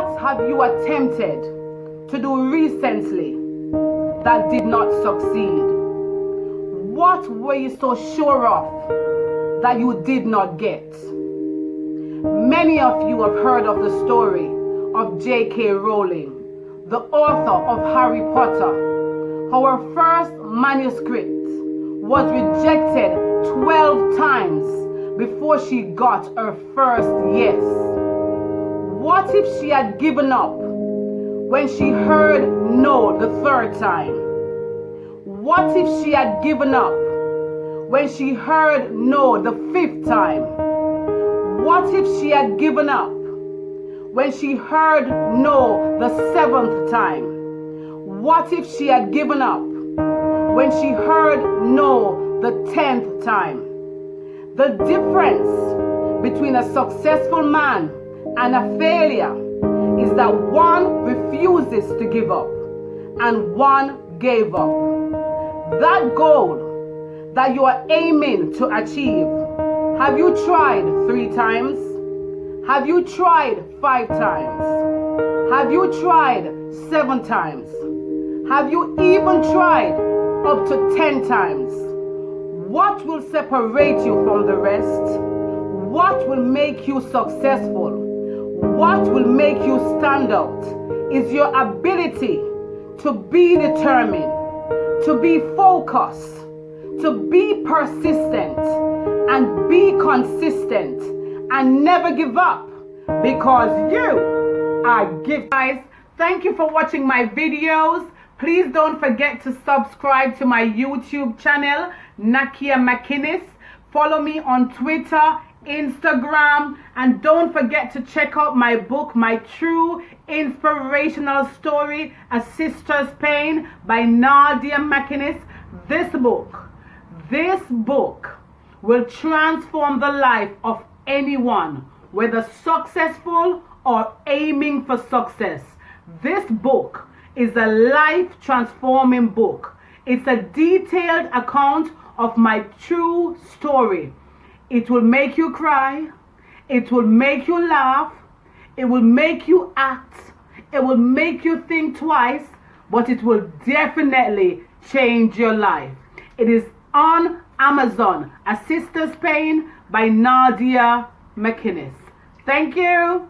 What have you attempted to do recently that did not succeed? What were you so sure of that you did not get? Many of you have heard of the story of J.K. Rowling, the author of Harry Potter. Her first manuscript was rejected 12 times before she got her first yes. What if she had given up when she heard no the third time? What if she had given up when she heard no the fifth time? What if she had given up when she heard no the seventh time? What if she had given up when she heard no the 10th time? The difference between a successful man and a failure is that one refuses to give up and one gave up. That goal that you are aiming to achieve, have you tried 3 times? Have you tried 5 times? Have you tried 7 times? Have you even tried up to 10 times? What will separate you from the rest? What will make you successful? What will make you stand out is your ability to be determined, to be focused, to be persistent, and be consistent, and never give up, because you are gifted. Guys, thank you for watching my videos. Please don't forget to subscribe to my YouTube channel, Nakia McInnis. Follow me on Twitter, Instagram, and don't forget to check out my book, My True Inspirational Story, A Sister's Pain by Nakia McInnis. This book will transform the life of anyone, whether successful or aiming for success. This book is a life-transforming book. It's a detailed account of my true story. It will make you cry. It will make you laugh. It will make you act. It will make you think twice, but it will definitely change your life. It is on Amazon, A Sister's Pain by Nakia McInnis. Thank you.